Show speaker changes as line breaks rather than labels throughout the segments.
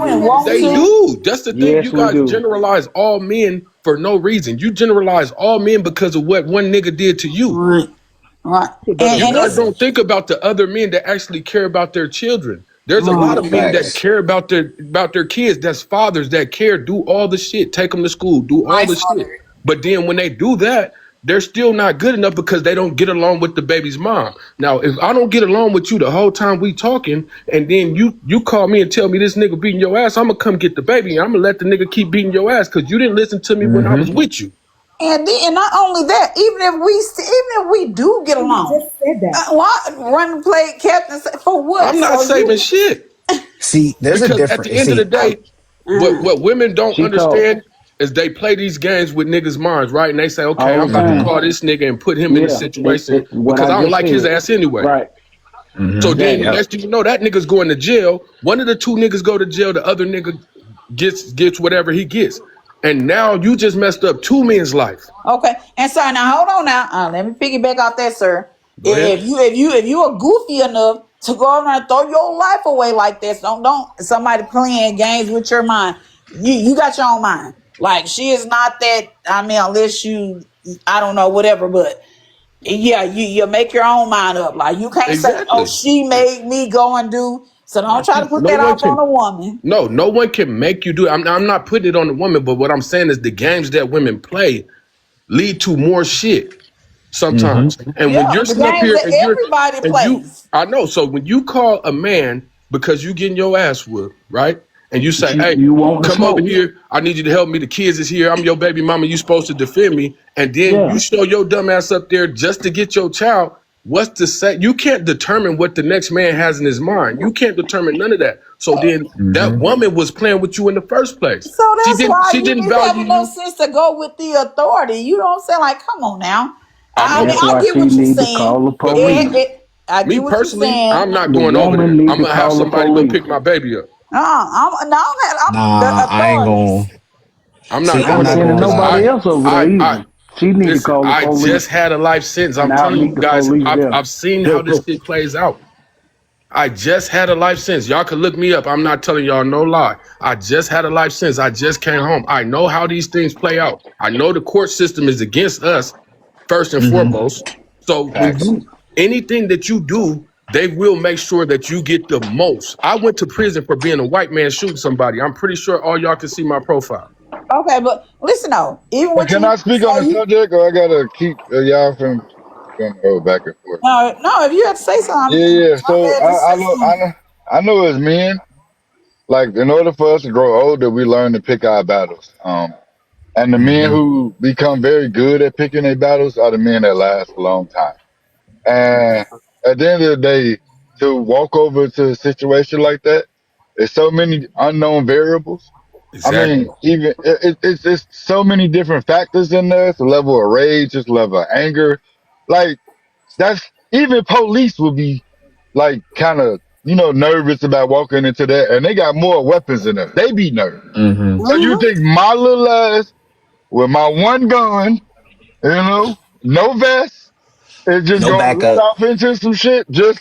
to and want
They
to.
do. That's the thing.
Yes,
You
we
guys
do.
generalize all men for no reason. You generalize all men because of what one nigga did to you.
Right. Right.
Better
You
And
guys
it's
don't think about the other men that actually care about their children. There's a lot
right.
of men that
Facts.
care about their kids. That's fathers that care, do all the shit, take them to school, do all
My
the shit.
father.
But then when they do that, they're still not good enough because they don't get along with the baby's mom. Now, if I don't get along with you the whole time we talking, and then you call me and tell me this nigga beating your ass, I'm gonna come get the baby and I'm gonna let the nigga keep beating your ass because you didn't listen to me when I was with you.
And not only that, even if we do get
She
along,
just said that.
why run play captain for what?
I'm not
So
saving
you
shit.
See, there's a
Because at the
difference.
end of the
See,
day, what women don't
She told
understand is they play these games with niggas' minds, right? And they say, okay,
all
I'm
the
about to
time.
call this nigga and put him in this
Yeah,
situation
what
because
I
I don't
just
like his
said.
ass anyway.
Right.
So then
Exactly.
next thing you know, that nigga's going to jail. One of the two niggas go to jail, the other nigga gets whatever he gets. And now you just messed up two men's life.
okay. And so now hold on now. Let me piggyback off that, sir.
Go ahead.
If you are goofy enough to go over and throw your life away like this, don't somebody playing games with your mind. You got your own mind. Like she is not that. I mean, unless you, I don't know, whatever. But yeah, you make your own mind up. Like you can't say, "Oh,
Exactly.
she made me go and do." So don't try to put
No
that
one
off on
can.
a woman.
No one can make you do it. I'm not putting it on the woman, but what I'm saying is the games that women play lead to more shit sometimes. And when
Yeah,
you're
the
sitting up
games
here
that everybody plays.
I know. So when you call a man because you getting your ass whooped, right? And you say, hey,
You want the
come over
smoke.
here. I need you to help me. The kids is here. I'm your baby mama. You supposed to defend me. And then
Yeah.
you show your dumb ass up there just to get your child. What's to say? You can't determine what the next man has in his mind. You can't determine none of that. So then that woman was playing with you in the first place.
So
She
that's
didn't
why
she
you
didn't
be
value
having no
you.
sense to go with the authority. You know what I'm saying? Like, come on now.
I
I
know,
mean,
That's
but
I
why
get
she
what you're
need to
saying.
call the
but me,
police.
I
me
get what you're
personally,
saying.
I'm not
The
going over
woman
there.
need
I'm
to
gonna have
call the
somebody go
police.
pick my baby up.
I'm the
nah, I ain't
authorities.
gonna.
I'm
See,
not
I
I'm
going
ain't
not
over
sending
gonna
because
lie.
nobody else over there
I
either. She need to
listen.
call the
I
police,
just had a life sentence. I'm
and I'll
telling you
meet the
guys,
police
I've seen how this shit plays out. I just had a life sentence. Y'all can look me up. I'm not telling y'all no lie. I just had a life sentence. I just came home. I know how these things play out. I know the court system is against us first and foremost. So when
Facts.
anything that you do, they will make sure that you get the most. I went to prison for being a white man shooting somebody. I'm pretty sure all y'all can see my profile.
Okay, but listen though, even
But
what
can
you
I speak on
say,
the subject, or I gotta keep y'all from gonna go back and forth?
no, if you have to say something,
Yeah.
my
So
bad, just say something.
I know as men, like in order for us to grow older, we learn to pick our battles. And the men who become very good at picking their battles are the men that last a long time. And at the end of the day, to walk over to a situation like that, there's so many unknown variables. I
Exactly.
mean, even it's so many different factors in there. It's a level of rage, it's a level of anger. Like that's even police will be like kind of nervous about walking into that, and they got more weapons in there. They be nervous. So you
Mm-hmm.
think my little ass with my one gun, no vest, is just
No
gonna run
backup.
off into some shit? Just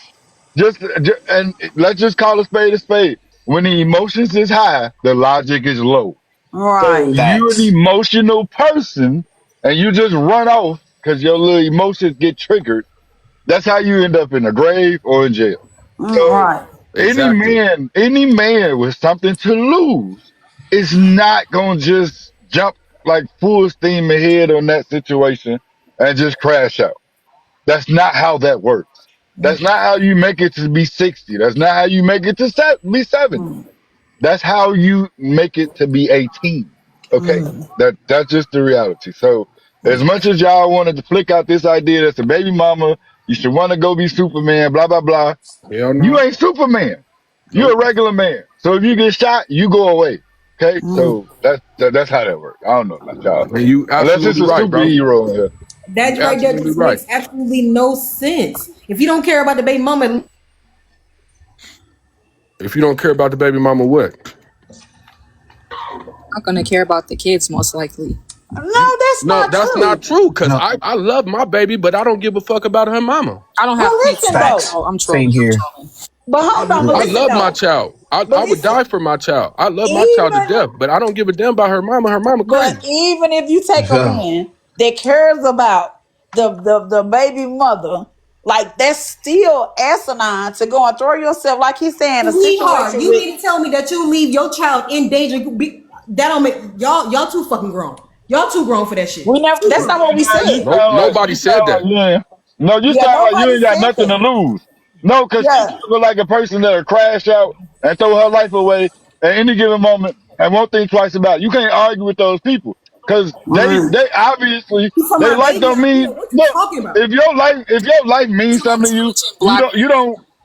and let's just call a spade a spade. When the emotions is high, the logic is low. So
Right.
you're an
Facts.
emotional person and you just run off because your little emotions get triggered. That's how you end up in a grave or in jail. So
Right.
Exactly.
any man with something to lose is not gonna just jump like full steam ahead on that situation and just crash out. That's not how that works. That's not how you make it to be 60. That's not how you make it to be 70. That's how you make it to be 18. Okay? That's just the reality. So as much as y'all wanted to flick out this idea that's a baby mama, you should want to go be Superman, blah blah blah.
Hell
You
no.
ain't Superman. You're a
Nope.
regular man. So if you get shot, you go away. Okay? So that's how that works. I don't know about y'all though.
And you
Unless it's
absolutely
a
right, bro.
superhero in here.
That
You
right there
absolutely
just
right.
makes absolutely no sense. If you don't care about the baby mama,
If you don't care about the baby mama, what?
Not gonna care about the kids most likely.
No, that's
No,
not
that's not
true.
true. Cause
No.
I love my baby, but I don't give a fuck about her mama.
I don't have
Well,
kids,
listen
so
though.
Facts.
I'm
Same
trolling.
here.
But hold on, but
I
listen
love my
though.
child.
But
I would
listen,
die for my child. I love my child to
even
death, but I don't give a damn about her mama. Her mama
but
crazy.
even if you take a
Yeah.
man that cares about the baby mother, like that's still asinine to go and throw yourself, like he's saying, a
Sweetheart,
situation
you
with.
mean to tell me that you leave your child in danger? That don't make y'all too fucking grown. Y'all too grown for that shit.
We never.
Too
That's not
grown.
what we
Man,
said.
Nobody
you
said
sound like
that.
you ain't. No, you
Yeah,
sound like you
nobody
ain't got
said
nothing to
that.
lose. No, because she
Yeah,
look like a person that'll crash out and throw her life away at any given moment and won't think twice about it. You can't argue with those people because
right.
they obviously
You talking
they
about
life
baby?
don't mean
What you
look.
talking about?
If your life means something to you,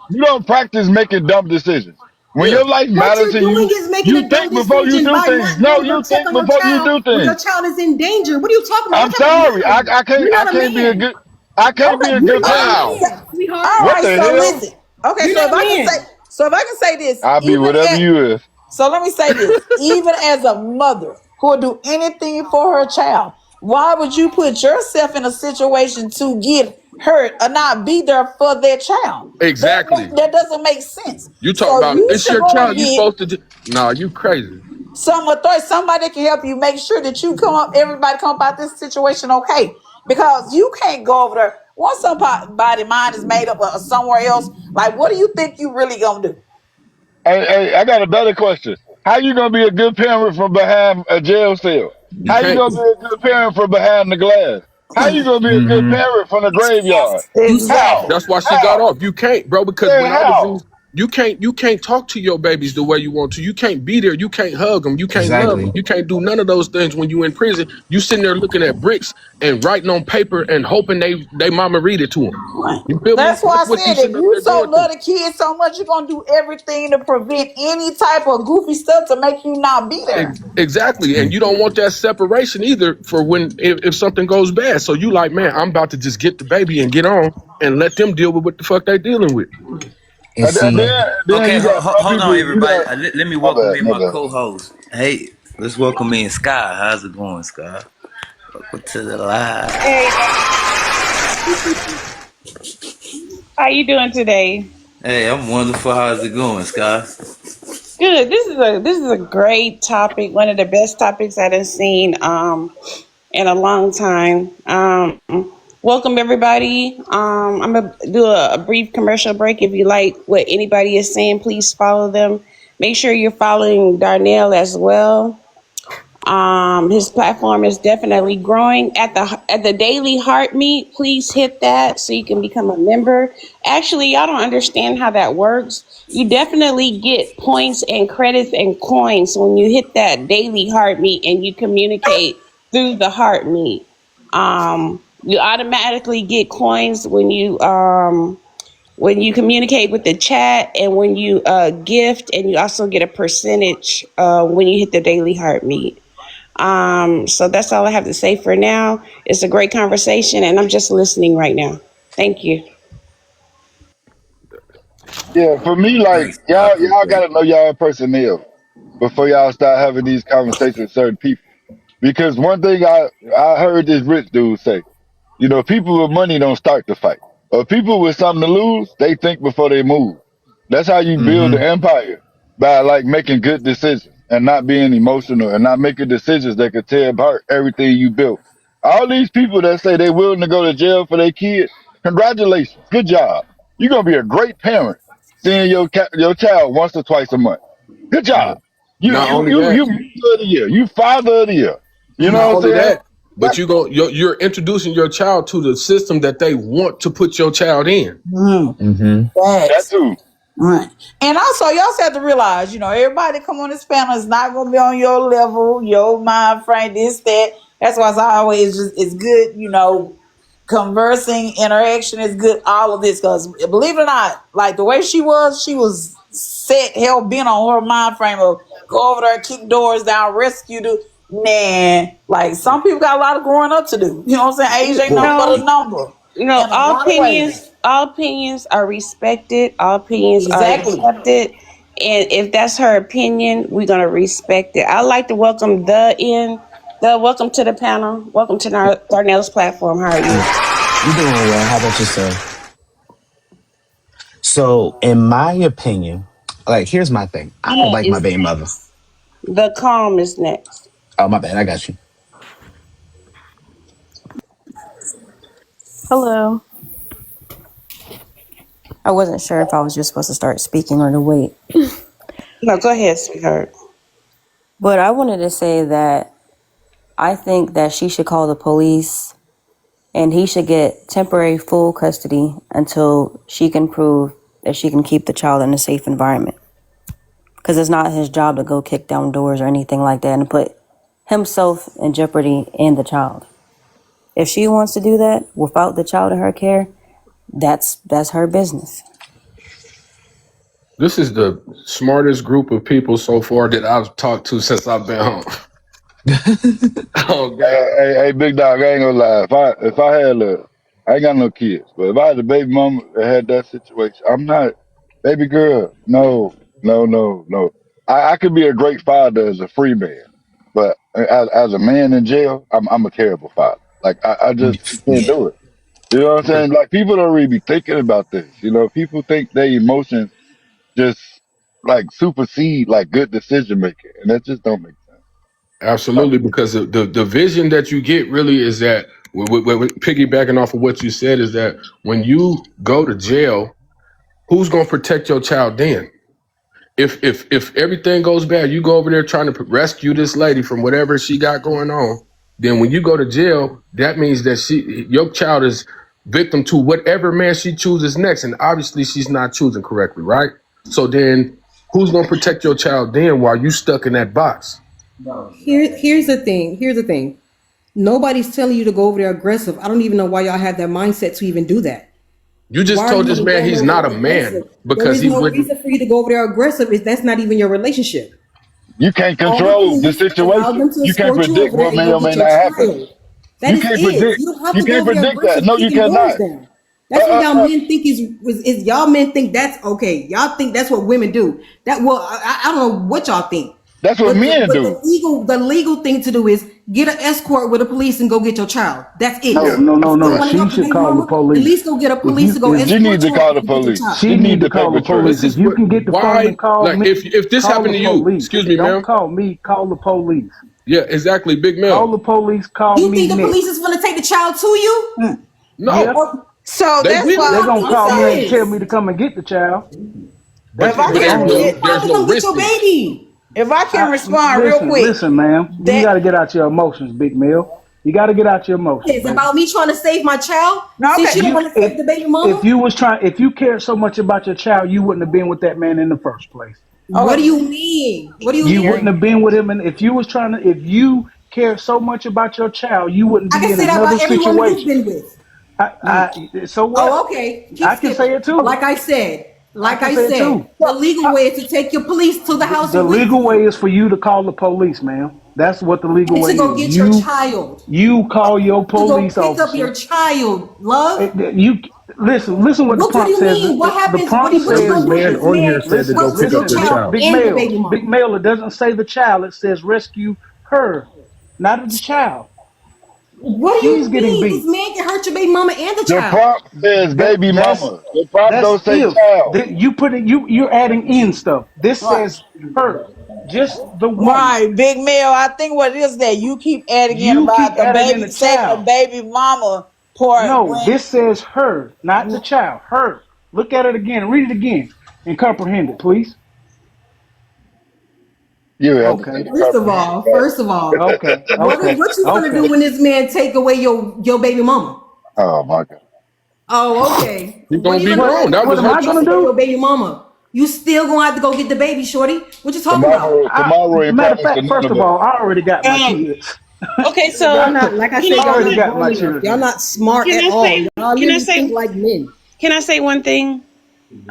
you don't practice making dumb decisions. When
Yeah.
your life
What
matters
you're
to
doing
you,
is making
you
a dumb
think before you
decision
do
by
things.
not
No,
going to go
you
check
think
on your
before you
child
do
when your
things.
child is in danger. What are you talking about?
I'm
What type of
sorry.
man are you? You're
I
not a
can't be a
man.
good I can't be
Okay.
a
You're
good
not a
parent.
Wow.
man, sweetheart.
All
What
right.
the
So
hell?
listen. Okay.
You're
So if
not a
I can
man.
say, this,
I'll be
even
whatever
at
you is.
so let me say this, even as a mother who will do anything for her child, why would you put yourself in a situation to get hurt or not be there for their child?
Exactly.
That doesn't make sense.
You talk
So
about
you
it's
should
your
go and
child. You
get
supposed to. Nah, you crazy.
some authority, somebody that can help you make sure that you come up, everybody come about this situation okay. Because you can't go over there once somebody mind is made up somewhere else. Like, what do you think you really gonna do?
Hey, I got a better question. How you gonna be a good parent from behind a jail cell?
You
How you
can't.
gonna be a good parent from behind the glass? How you gonna be a good
Mm-hmm.
parent from the graveyard? How?
Exactly.
That's why she got
How?
off. You can't, bro. Because
Man,
when I was
how?
in, you can't talk to your babies the way you want to. You can't be there. You can't hug them. You can't love them.
Exactly.
You can't do none of those things when you in prison. You sitting there looking at bricks and writing on paper and hoping they mama read it to them.
Right.
You feel me?
That's why
That's
I
what you
said if
sitting up
you
there
so
going through.
love the kids so much, you're gonna do everything to prevent any type of goofy stuff to make you not be there.
Exactly, and you don't want that separation either for when if something goes bad. So you like, man, I'm about to just get the baby and get on and let them deal with what the fuck they dealing with.
And
And
see,
then
Okay,
you got some
hold on,
people. You
everybody.
got
Let me
my
welcome
bad,
in
my
my
bad.
co-host. Hey, let's welcome in Sky. How's it going, Sky? Welcome to the live.
Hey, how you doing today?
Hey, I'm wonderful. How's it going, Sky?
Good. This is a great topic. One of the best topics I've seen in a long time. Welcome everybody. I'm gonna do a brief commercial break. If you like what anybody is saying, please follow them. Make sure you're following Darnell as well. His platform is definitely growing at the Daily Heart Meet. Please hit that so you can become a member. Actually, y'all don't understand how that works. You definitely get points and credits and coins when you hit that Daily Heart Meet and you communicate through the Heart Meet. You automatically get coins when you communicate with the chat and when you gift, and you also get a percentage when you hit the Daily Heart Meet. So that's all I have to say for now. It's a great conversation, and I'm just listening right now. Thank you.
Yeah, for me, like
Thanks, Sky. I
y'all
appreciate it.
gotta know y'all personnel before y'all start having these conversations with certain people. Because one thing I heard this rich dude say. You know, people with money don't start the fight. Or people with something to lose, they think before they move. That's how you build
mm-hmm.
the empire, by like making good decisions and not being emotional and not making decisions that could tear apart everything you built. All these people that say they willing to go to jail for their kid, congratulations, good job. You're gonna be a great parent, seeing your child once or twice a month. Good
Yeah.
job. You
Not
you
only
you
that,
you mother of the year. You father of the year. You know
not
what I'm
only
saying?
that, but you're introducing your child to the system that they want to put your child in.
Mm,
Mm-hmm.
That
facts.
too.
Right. And also, y'all also have to realize, everybody come on this panel is not going to be on your level, your mind frame, this, that. That's why it's always it's good, conversing, interaction is good, all of this. Because believe it or not, like the way she was set, hell bent on her mind frame of go over there, kick doors down, rescue the man. Like some people got a lot of growing up to do. You know what I'm saying? Age ain't nothing but a
No,
number in a
all
lot of
opinions,
ways.
all opinions are respected. All opinions are
Exactly.
accepted. And if that's her opinion, we're gonna respect it. I'd like to welcome welcome to the panel. Welcome to Darnell's platform. How are you?
I'm doing well. How about yourself? So, in my opinion, Like, here's my thing. I don't
Calm
like my
is
baby mother.
next. The calm is next.
Oh, my bad. I got you.
Hello. I wasn't sure if I was just supposed to start speaking or to wait.
No, go ahead, sweetheart.
But I wanted to say that I think that she should call the police and he should get temporary full custody until she can prove that she can keep the child in a safe environment. Because it's not his job to go kick down doors or anything like that and put himself in jeopardy and the child. If she wants to do that without the child in her care, that's her business.
This is the smartest group of people so far that I've talked to since I've been home. Oh God.
Hey, big dog, I ain't gonna lie. If I had I ain't got no kids, but if I had a baby mama that had that situation, I'm not baby girl. No, no, no, no. I could be a great father as a free man, but as a man in jail, I'm a terrible father. Like I just can't
Yeah.
do it. You know what I'm saying? Like people don't really be thinking about this. You know, people think their emotions just like supersede like good decision making, and that just don't make sense.
Absolutely, because the vision that you get really is that piggybacking off of what you said is that when you go to jail, who's going to protect your child then? If everything goes bad, you go over there trying to rescue this lady from whatever she got going on. Then when you go to jail, that means that your child is victim to whatever man she chooses next, and obviously she's not choosing correctly, right? So then, who's going to protect your child then while you stuck in that box?
Here's the thing. Here's the thing. Nobody's telling you to go over there aggressive. I don't even know why y'all have that mindset to even do that.
You just
Why are
told
you
this man
going
he's
over
not a
there
man
aggressive? There
because
is
he
no
wouldn't.
reason for you to go over there aggressive if that's not even your relationship.
You can't
Call the
control the
police, allow
situation.
them to
You can't
escort you
predict
over there
what
and
may
go
or may
get your
not happen.
child. That
You
is
can't
it.
predict.
You don't have
You
to go
can't
over there
predict that.
aggressive
No, you
kicking doors
cannot.
down. That's what y'all men think is y'all men think that's okay. Y'all think that's what women do. That well, I don't know what y'all think.
That's what men
But
do.
the legal thing to do is get an escort with the police and go get your child. That's it.
No,
Yeah.
no,
You
no,
still
no.
want to
She
help your
should
baby
call the
mama? At
police.
least go get a
If
police
you
to go
if
She need
escort
to
you over
call the
and get your
police.
child.
she
She
need
need
to
to pay
call the
patrol.
police.
This
If
is
you
what
can get the phone
why
and call
like
me,
if this
call
happened
the
to you,
police.
excuse me,
Don't
ma'am.
call me. Call the police.
Yeah, exactly, big
Call
male.
the police. Call
You
me
think the police
next.
is going to take the child to you?
Yeah,
No,
Or
So
they
that's
then
will.
why
y'all
they're
think
gonna
I'm
call
this
me and
saying
tell me
is?
to come and get the child.
But
if
That's
I
what they're
Then
there's
can
gonna
tell
no
your
do.
child
there's
to
no
come get
risk
your
then.
baby.
if I can respond real
Listen,
quick,
listen, ma'am. You
that
got to get out your emotions, big Mill. You got to get out your emotions,
It's
baby.
about me trying to save my child.
no,
See,
okay.
she don't want to save the baby mama.
If you cared so much about your child, you wouldn't have been with that man in the first place.
What do
Okay,
you mean? What do you
You
mean?
wouldn't have been with him, and if you cared so much about your child, you wouldn't
I
be
can
in
say that
another
about every woman you've
situation.
been with.
So
Oh,
what?
okay. Keep
I can say
skipping.
it too. I
Like
can
I
say it
said,
too.
the legal way is to take your police to the house
The
with
legal way
you
is for you to call the police, ma'am. That's what the legal
and to
way
go
is.
get your child.
You call your
To go
police
pick up
officer.
your child, love.
You listen. What the
What do
prompt
you
says.
mean? What
The
happens?
prompt
What you
Every
gonna
says.
do if
man
this
on here
man
said to
Listen,
go
fucks with
pick up
your
their
big
child
child.
big
and your
male,
baby
big
mama?
male. It doesn't say the child. It says rescue her, not the child.
What do
She's
you
getting
mean? This
beat.
man can hurt your baby mama and the
The
child.
prompt says
That
baby
that's
mama. The prompt
that's
don't say
if
child.
you're adding in stuff. This
right,
says her, just the woman.
Right, big Mel. I think what it is that you keep adding in
You
about
keep
the
adding in the
baby, saving the
child.
baby mama part
No,
when
this says her, not the child. Her. Look at it again. Read it again and comprehend it, please.
You have to say
Okay.
the comprehension part.
First of all,
Okay. Okay.
what you gonna do
Okay.
when this man take away your baby mama?
Oh my God.
Oh, okay.
He's
What
gonna
are you
be
gonna
What
grown.
do
That
what
was
when
am
her
I
he takes
gonna
choice.
away your
do?
baby mama? You still gonna have to go get the baby, shorty. What you talking about?
Tomorrow ain't
Matter of
promised to
fact,
none
first
of
of
us.
all, I already got my
um,
kids.
okay.
Y'all
So
not, like I
can
said,
I
y'all
I
already
not
got my
grown enough. Y'all
children.
not smart
can
at
I
all.
say
Y'all
can I
literally think
say
like men.
can I say one thing?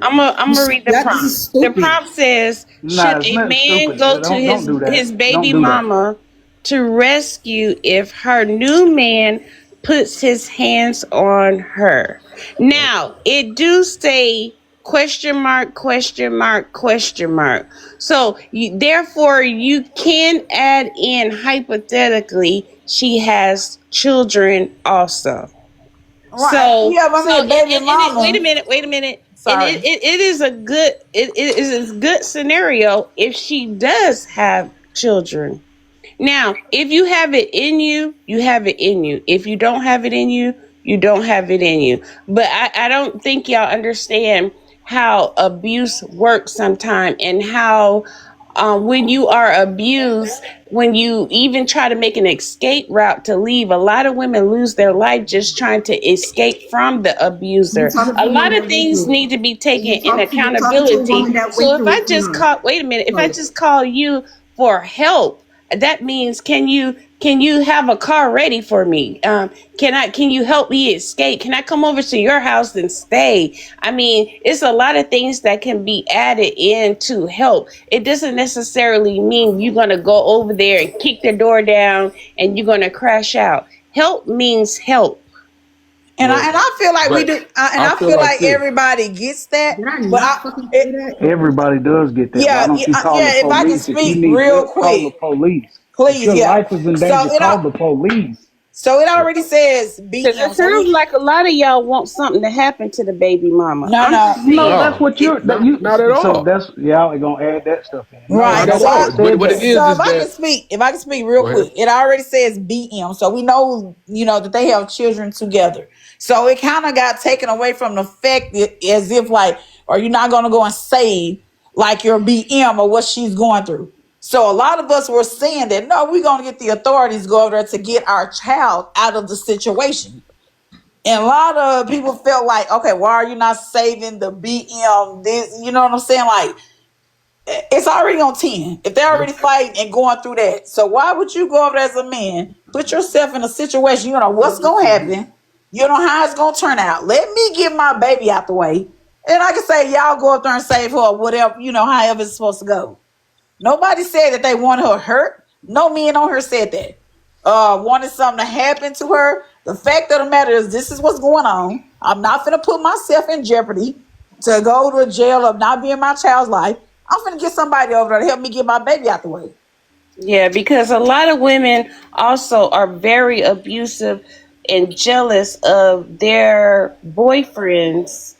I'm gonna read the
That this
prompt.
is
The
stupid.
prompt says,
Nah,
should
it's
a
nothing
man
stupid.
go to
Don't do that.
his
Don't
baby
do that.
mama to rescue if her new man puts his hands on her? Now, it do say question mark, question mark, question mark. So therefore you can add in hypothetically she has children also.
right,
So
yeah, but I
so
mean, baby
and it, wait
mama.
a minute, wait a minute. And
Sorry.
it is a good it is a good scenario if she does have children. Now, if you have it in you, you have it in you. If you don't have it in you, you don't have it in you. But I don't think y'all understand how abuse works sometimes, and how when you are abused, when you even try to make an escape route to leave, a lot of women lose their life just trying to escape from the
You
abuser.
talking to
A
a
lot
woman
of
that went
things
through
need
it.
to be taken in
You're talking to a woman
accountability.
that
So
went
if
through
I
it,
just
sweetheart.
call, wait a minute, if I
So
just call you for help, that means can you have a car ready for me? Can you help me escape? Can I come over to your house and stay? I mean, it's a lot of things that can be added in to help. It doesn't necessarily mean you're gonna go over there and kick the door down and you're gonna crash out. Help means help.
Well,
And I feel like we
but
do, and
I
I
feel
feel
like
like
this.
everybody gets that.
did I
But
not fucking say that?
Everybody does get that. Why
yeah,
don't you call the
yeah. If I can
police? If you
speak
need
real
help, call the
quick,
police. If
please,
your
yeah.
life is in
So
danger, call the police.
it already says
Because
BM.
it
So
sounds
we
like a lot of y'all want something to happen to the baby mama.
no
I'm
no
just
No,
saying.
that's
No,
what you're that you.
not at
So
all.
that's y'all are gonna add that stuff in. No,
right.
Not at
So
nobody
all. But
said
what it
that.
is
if I can
that
speak, real
go ahead.
quick, it already says BM. So we know that they have children together. So it kind of got taken away from the fact as if like, are you not going to go and save like your BM or what she's going through? So a lot of us were saying that no, we're going to get the authorities to go over there to get our child out of the situation. And a lot of people felt like, okay, why are you not saving the BM? This, you know what I'm saying? Like, it's already on 10. If they're already fighting and going through that. So why would you go over there as a man, put yourself in a situation, you know what's going to happen, you know how it's going to turn out. Let me get my baby out the way. And I can say, y'all go up there and save her or whatever, however it's supposed to go. Nobody said that they wanted her hurt. No men on her said that. Wanted something to happen to her. The fact of the matter is, this is what's going on. I'm not going to put myself in jeopardy to go to a jail of not being my child's life. I'm going to get somebody over there to help me get my baby out the way.
Yeah, because a lot of women also are very abusive and jealous of their boyfriends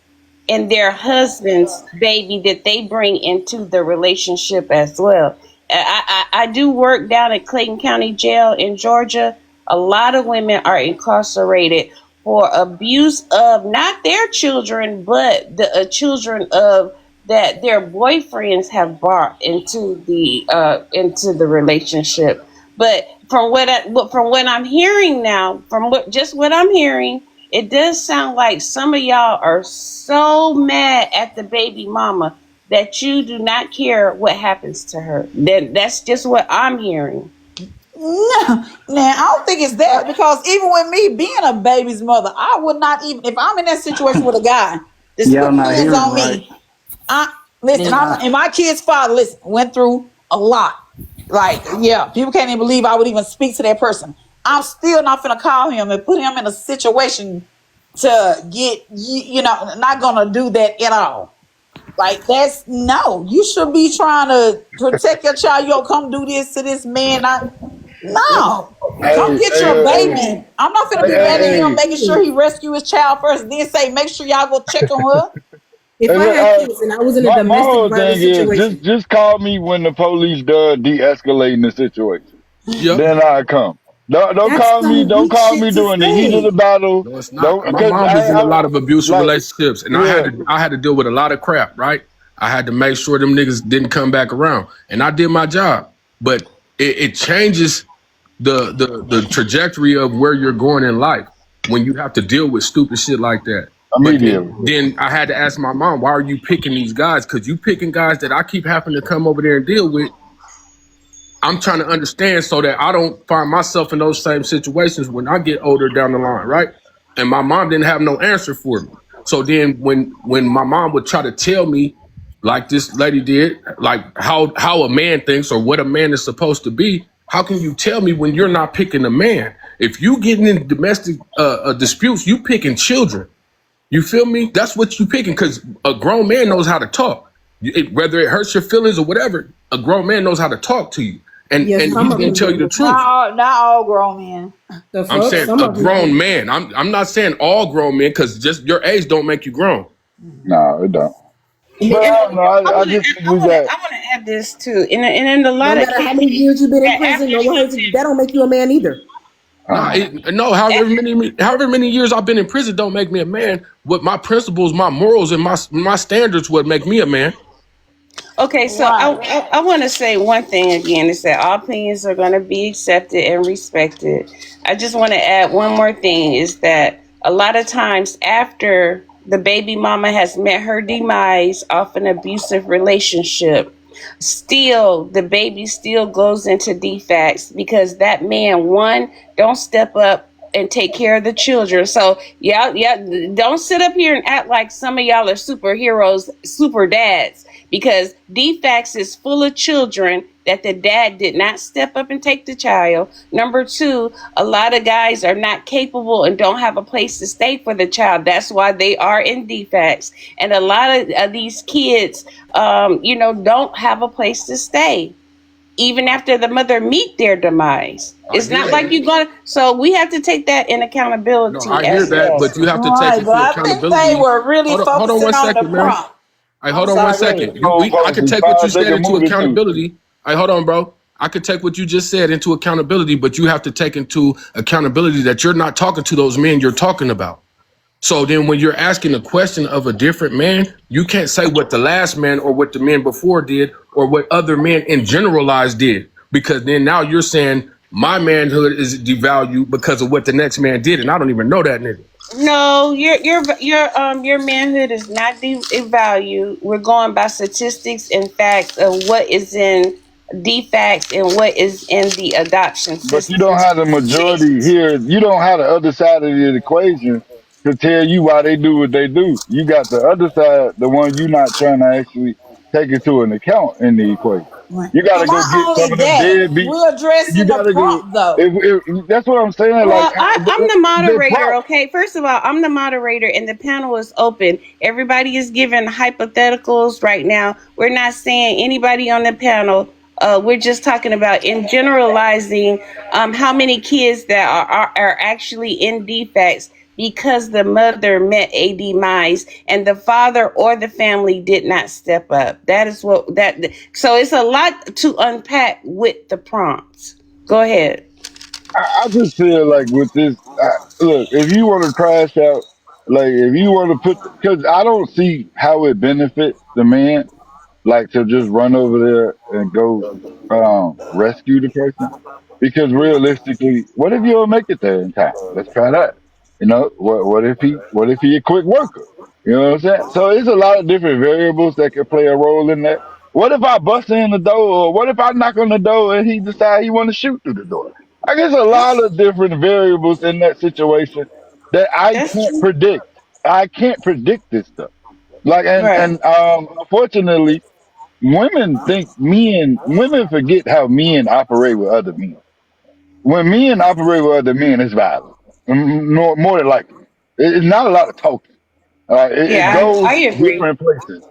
and their husbands' baby that they bring into the relationship as well. I do work down at Clayton County Jail in Georgia. A lot of women are incarcerated for abuse of not their children, but the children of that their boyfriends have brought into the relationship. But from what I'm hearing now, from what I'm hearing, it does sound like some of y'all are so mad at the baby mama that you do not care what happens to her. That's just what I'm hearing.
No, now I don't think it's that because even with me being a baby's mother, I would not even if I'm in that situation with a guy that's
Y'all
putting
not
hands
hearing
on
right.
me. And my kid's father, went through a lot. Like, yeah, people can't even believe I would even speak to that person. I'm still not gonna call him and put him in a situation to get, not gonna do that at all. Like, that's no, you should be trying to protect your child. Yo, come do this to this man. No, come
Hey,
get
hey,
your
hey,
baby. I'm not gonna
hey,
be
hey,
mad at him
hey,
making sure he rescue his child first, then say, make sure y'all go check on her.
If
hey,
I
look,
had kids and I was in a
my
domestic
whole thing
violence
is
situation,
just call me when the police done de-escalating the situation.
Yep.
Then I come. Don't
that's
call me.
some
Don't
weak
call me
shit to
during the heat of the
say.
battle.
No, it's not.
Don't
My
because
mom was in a
I
lot of abusive
like
relationships, and
yeah.
I had to deal with a lot of crap. Right, I had to make sure them niggas didn't come back around, and I did my job. But it changes the trajectory of where you're going in life when you have to deal with stupid shit like that. But
Immediately.
then I had to ask my mom, why are you picking these guys? Because you picking guys that I keep having to come over there and deal with. I'm trying to understand so that I don't find myself in those same situations when I get older down the line, right? And my mom didn't have no answer for me. So then when my mom would try to tell me, like this lady did, like how a man thinks or what a man is supposed to be, how can you tell me when you're not picking a man? If you getting in domestic disputes, you picking children. You feel me? That's what you picking because a grown man knows how to talk. Whether it hurts your feelings or whatever, a grown man knows how to talk to you, and
Yes,
and
some
he's
of
gonna
them
tell you the
do.
truth.
Not all grown men.
The
I'm
fuck,
saying
some
a
of them
grown
do.
man. I'm not saying all grown men because just your age don't make you grown.
No, it don't.
And,
But
and
I don't know.
I
I
want to
just think we got.
I want to add this too. In a
no
lot of
matter how
cases,
many years you've been in prison,
after
no worries,
something,
that don't make you a man either.
Nah,
Uh,
no. However many years I've been in prison don't make me a man. What my principles, my morals, and my standards would make me a man.
okay, so
Right.
I want to say one thing again is that all opinions are going to be accepted and respected. I just want to add one more thing is that a lot of times after the baby mama has met her demise off an abusive relationship, still the baby still goes into defects because that man, one, don't step up and take care of the children. So yeah, don't sit up here and act like some of y'all are superheroes, super dads, because defects is full of children that the dad did not step up and take the child. Number two, a lot of guys are not capable and don't have a place to stay for the child. That's why they are in defects. And a lot of these kids, don't have a place to stay even after the mother meet their demise.
I
It's
hear
not
that.
like you're going to, so we have to take that in
No,
accountability
I hear
as
that,
well.
but you have to take
Right, but
into
I think they
accountability.
were really
Hold on
focusing
one
on the
second, man.
prompt.
Hey,
I'm
hold on one
sorry, go
second.
ahead.
I could
goalposts as
take
far
what you
as they
said
can
into
move it to.
accountability. Hey, hold on, bro. I could take what you just said into accountability, but you have to take into accountability that you're not talking to those men you're talking about. So then when you're asking a question of a different man, you can't say what the last man or what the men before did or what other men in generalized did. Because then now you're saying my manhood is devalued because of what the next man did, and I don't even know that nigga.
No, your manhood is not devalued. We're going by statistics and facts of what is in defects and what is in the adoption
But you don't
systems.
have the majority here. You don't have the other side of the equation to tell you why they do what they do. You got the other side, the one you're not trying to actually take into an account in the equation.
Right.
You got
And
to go
not
get some
only
of them
that,
deadbeat.
we're
You
addressing the
got to go.
prompt though.
That's what I'm saying. Like
Well, I'm the
the
moderator,
prop.
okay? First of all, I'm the moderator and the panel is open. Everybody is giving hypotheticals right now. We're not saying anybody on the panel. We're just talking about in generalizing how many kids that are actually in defects because the mother met a demise and the father or the family did not step up. That is what that. So it's a lot to unpack with the prompts. Go ahead.
I just feel like with this, look, if you want to crash out, like if you want to put, because I don't see how it benefits the man, like to just run over there and go rescue the person. Because realistically, what if you don't make it there in time? Let's try that. What if he a quick worker? You know what I'm saying? So it's a lot of different variables that could play a role in that. What if I bust in the door, or what if I knock on the door and he decide he want to shoot through the door? I guess a lot of different variables in that situation that I
That's
can't
true.
predict. I can't predict this stuff. Like
Right.
unfortunately, women forget how men operate with other men. When men operate with other men, it's violent. More than likely, it's not a lot of talking. It
Yeah, I
goes
agree.
different places.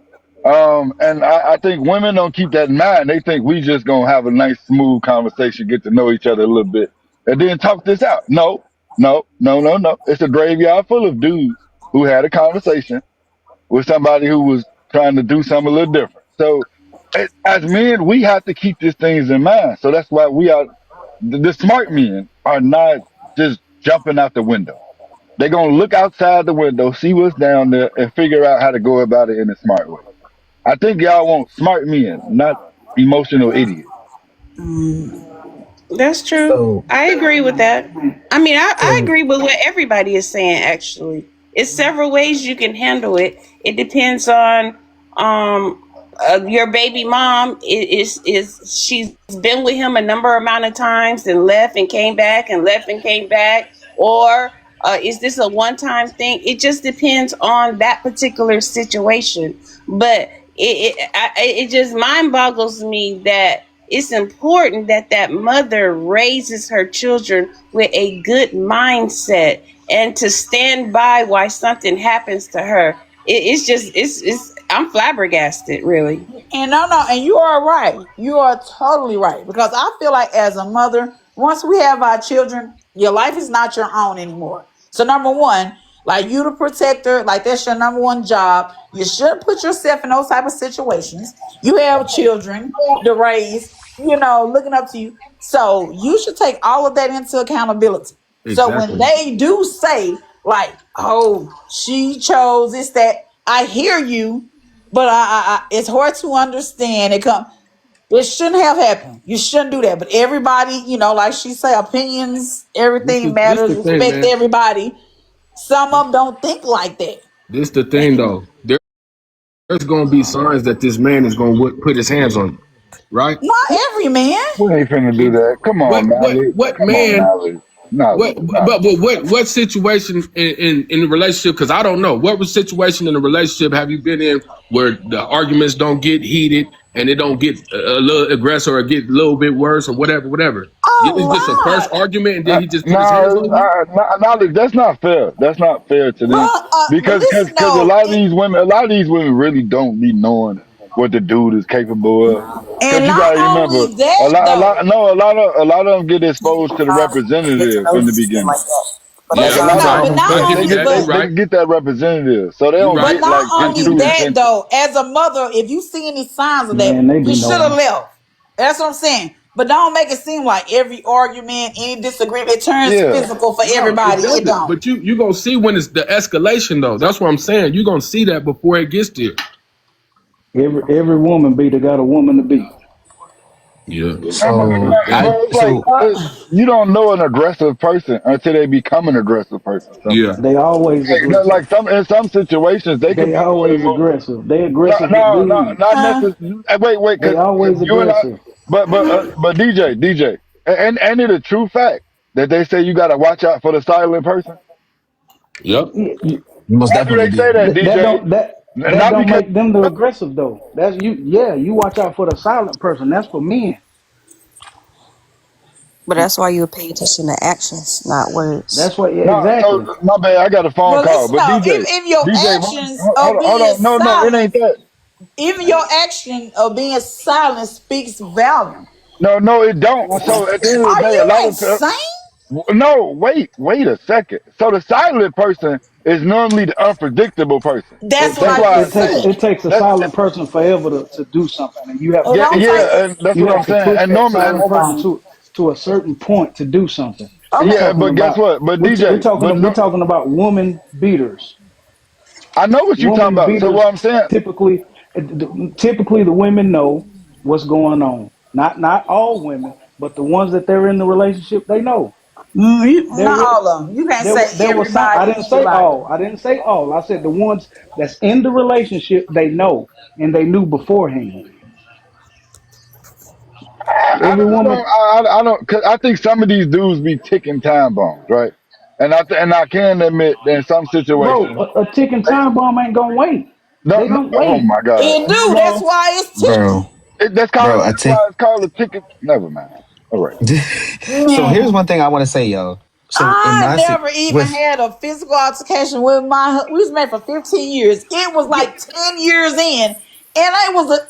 And I think women don't keep that in mind. They think we just gonna have a nice, smooth conversation, get to know each other a little bit, and then talk this out. No, no, no, no, no. It's a graveyard full of dudes who had a conversation with somebody who was trying to do something a little different. So, as men, we have to keep these things in mind. So that's why the smart men are not just jumping out the window. They're gonna look outside the window, see what's down there, and figure out how to go about it in a smart way. I think y'all want smart men, not emotional idiots.
That's true.
So,
I agree with that. I mean, I
so
agree with what everybody is saying, actually. It's several ways you can handle it. It depends on your baby mom is she's been with him a number amount of times and left and came back and left and came back, or is this a one-time thing? It just depends on that particular situation. But it just mind boggles me that it's important that that mother raises her children with a good mindset and to stand by while something happens to her. It's just it's I'm flabbergasted, really.
And no, and you are right. You are totally right. Because I feel like as a mother, once we have our children, your life is not your own anymore. So number one, Like you the protector, like that's your number one job. You shouldn't put yourself in those type of situations. You have children to raise, looking up to you. So you should take all of that into accountability. So when
Exactly.
they do say, like, oh, she chose this, that, I hear you, but it's hard to understand. It shouldn't have happened. You shouldn't do that. But everybody, like she say, opinions, everything
This
matters.
the thing,
Respect
man.
everybody. Some of them don't think like that.
This the thing though. There's gonna be signs that this man is gonna put his hands on you, right?
Not every man.
We ain't finna do that. Come
What
on,
what
Nolly.
what
Come on,
man?
Nolly. Nolly.
But
Nolly.
what situation in the relationship? Because I don't know what was situation in the relationship have you been in where the arguments don't get heated and it don't get a little aggressive or get a little bit worse or whatever.
A
It's just a first
lot.
argument and then he just put his hands
No,
on you.
Nolly, that's not fair. That's not fair to them
But
because
listen
cause
though,
a lot of these women really don't be knowing what the dude is capable of. Because
and
you
not
gotta remember,
only that though.
a lot of them get exposed to the representative in the beginning.
But
Like a
Yeah,
listen
you're
lot of
though,
right.
but
them,
not
I'll give
they
you
only,
get
that. You're
but
they
right.
get that representative, so they
You're
don't
right.
But
get
not
like
I'll
only
give
into
you that.
that
intention.
though, as a mother, if you see any signs of that,
Man, they
you
be
should have
knowing.
left. That's what I'm saying. But don't make it seem like every argument, any disagreement, it turns
Yeah,
physical for
No, it
everybody. It
doesn't.
don't.
But you gonna see when it's the escalation though. That's what I'm saying. You gonna see that before it gets there.
Every woman beater got a woman to beat.
Yeah.
So
bro,
I
it's like
so
you don't know an aggressive person until they become an aggressive person.
Yeah.
Sometimes,
They always aggressive.
like in some situations, they could
They
be more
always
emotional.
aggressive. They
No,
aggressive with
no, no,
dudes.
not necessarily. Wait,
They
because
always
you and I,
aggressive.
but DJ, and it a true fact that they say you got to watch out for the silent person.
Yep.
you most
Why do
definitely
they say
do.
that,
That
DJ?
don't that
Not
don't
because.
make them the aggressive though. That's you. Yeah, you watch out for the silent person. That's for men.
But that's why you pay attention to actions, not words.
That's what. Yeah,
No,
exactly.
so my bad. I got a phone
But
call.
listen
But
though,
DJ,
if your
DJ,
actions of
hold
being
on. No, it ain't
silent,
that.
even your action of being silent speaks volume.
No, it don't. So at the end of the
Are
day, a
you
lot of
insane?
no, wait a second. So the silent person is normally the unpredictable person.
That's
It
what
That's
I
takes
why I
just
it takes
say
said.
it takes a
that.
silent person forever to do something, and you have
Oh,
to
Yeah,
don't
push
take
them.
yeah,
it.
and that's
You
what
have
I'm
to
saying.
push
And
that
normally,
silent
Hold
person
on.
to a certain point to do something. We're
Okay.
yeah,
talking
but guess
about
what? But DJ, but
we're
no,
talking about woman beaters.
I know what you're talking
Woman
about. So
beaters
what I'm saying,
typically the women know what's going on. Not all women, but the ones that they're in the relationship, they know. There
Not
were
all of them. You can't say
there was some.
everybody, everybody.
I didn't say all. I said the ones that's in the relationship, they know and they knew beforehand. Every woman,
I don't, cause I think some of these dudes be ticking time bombs, right? And I can admit that in some
bro,
situations,
a ticking time bomb ain't gonna wait. They
no,
don't
oh
wait.
my God,
It do. That's
no,
why it's
Bro,
ticking.
I
that's why it's called a ticket. Never mind. All right.
so here's
Man,
one thing I want to say, yo. So in
I
my
never even
with
had a physical altercation with we was married for 15 years. It was like 10 years in, and it was a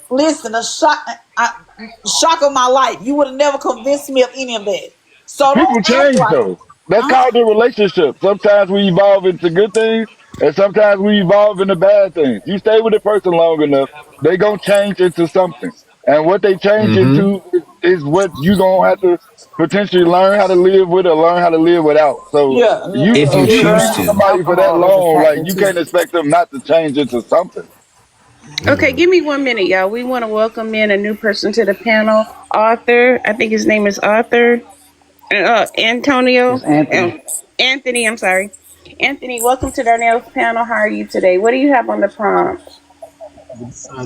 shock of my life. You would have never convinced me of any of that. So don't
People
act
change
like,
though. That's
huh?
called the relationship. Sometimes we evolve into good things, and sometimes we evolve into bad things. You stay with a person long enough, they gonna change into something, and what they change
hmm
into is what you gonna have to potentially learn how to live with or learn how to live without. So
Yeah,
if you
you stay
choose
with
to.
somebody for that
alcohol is a
long, like
factor
you
too.
can't expect them not to change into something.
Okay, give me 1 minute, y'all. We want to welcome in a new person to the panel. Arthur, I think his name is Arthur. Antonio.
It's Anthony.
Anthony, I'm sorry. Anthony, welcome to Darnell's panel. How are you today? What do you have on the prompt?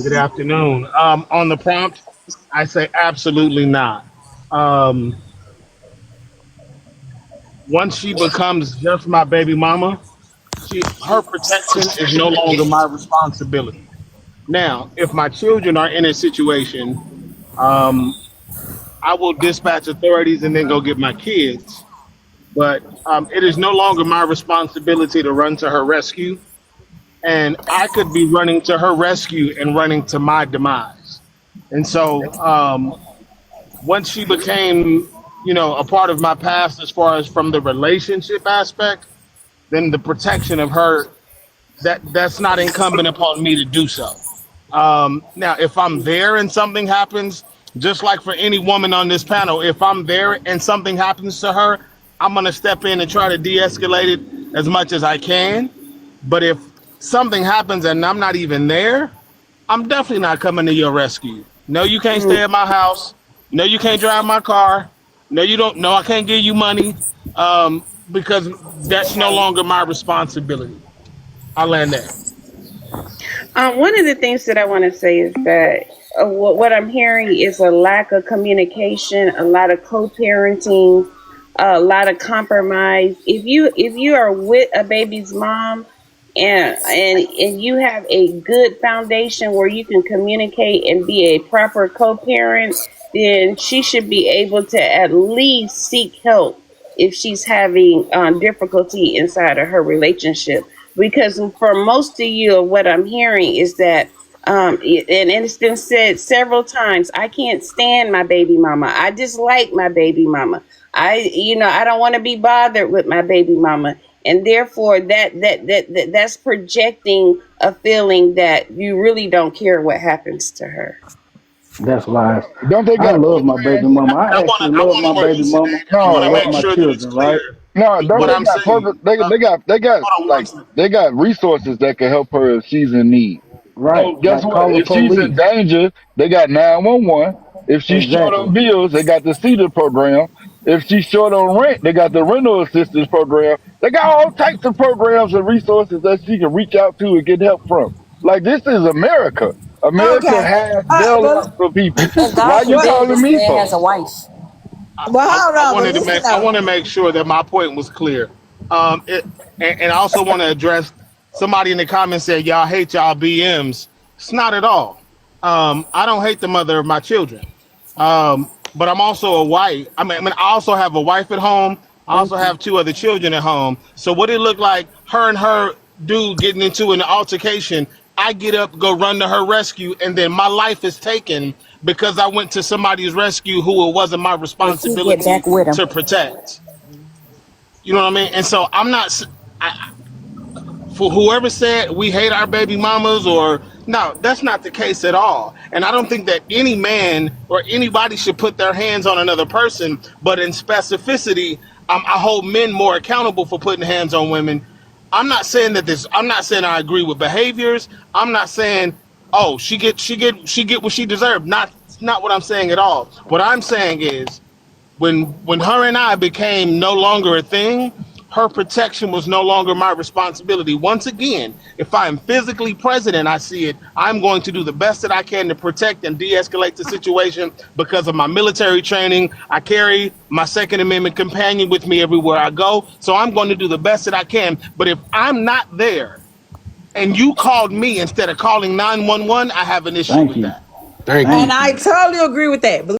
Good afternoon. On the prompt, I say absolutely not. Um, Once she becomes just my baby mama, her protection is no longer my responsibility. Now, if my children are in a situation, um, I will dispatch authorities and then go get my kids. But it is no longer my responsibility to run to her rescue, and I could be running to her rescue and running to my demise. And so, once she became, a part of my past as far as from the relationship aspect, then the protection of her, that's not incumbent upon me to do so. Now, if I'm there and something happens, just like for any woman on this panel, if I'm there and something happens to her, I'm gonna step in and try to de-escalate it as much as I can. But if something happens and I'm not even there, I'm definitely not coming to your rescue. No, you can't stay at my house. No, you can't drive my car. No, you don't. No, I can't give you money, because that's no longer my responsibility. I land there.
One of the things that I want to say is that what I'm hearing is a lack of communication, a lot of co-parenting, a lot of compromise. If you are with a baby's mom and you have a good foundation where you can communicate and be a proper co-parent, then she should be able to at least seek help if she's having difficulty inside of her relationship. Because for most of you, what I'm hearing is that, and it's been said several times, I can't stand my baby mama. I dislike my baby mama. I don't want to be bothered with my baby mama. And therefore that's projecting a feeling that you really don't care what happens to her.
That's lies.
Don't they
I
got
love my baby mama. I actually love my baby mama.
I want
I
to
love
make
my
sure that it's
children, right?
clear.
no, don't
What
they
I'm
got
saying,
perfect,
hold on one second.
they got resources that can help her if she's in need.
Right.
So guess
Like
what?
call the
If she's in
police.
danger, they got 911. If she's short
Exactly.
on bills, they got the CEDAR program. If she's short on rent, they got the rental assistance program. They got all types of programs and resources that she can reach out to and get help from. Like, this is America. America
Okay.
has
Well,
bailouts for people.
And
Why
God
you
forbid
calling
this
me
man
for?
has a wife.
hold
I
on, but
wanted to
listen
I
though.
want to make sure that my point was clear. And I also want to address somebody in the comments said y'all hate y'all BMs. It's not at all. I don't hate the mother of my children. But I'm also a wife. I also have a wife at home. I also have two other children at home. So what it looked like, her and her dude getting into an altercation, I get up, go run to her rescue, and then my life is taken because I went to somebody's rescue who it wasn't my
And she get
responsibility
back with him.
to protect. You know what I mean? And so I'm not, for whoever said we hate our baby mamas, or no, that's not the case at all. And I don't think that any man or anybody should put their hands on another person. But in specificity, I hold men more accountable for putting hands on women. I'm not saying that this. I'm not saying I agree with behaviors. I'm not saying, oh, she get what she deserved. Not what I'm saying at all. What I'm saying is, when her and I became no longer a thing, her protection was no longer my responsibility. Once again, if I'm physically present and I see it, I'm going to do the best that I can to protect and de-escalate the situation because of my military training. I carry my Second Amendment companion with me everywhere I go. So I'm going to do the best that I can. But if I'm not there and you called me instead of calling 911, I have an issue
Thank
with
you.
that.
Thank you.
And I totally agree with that.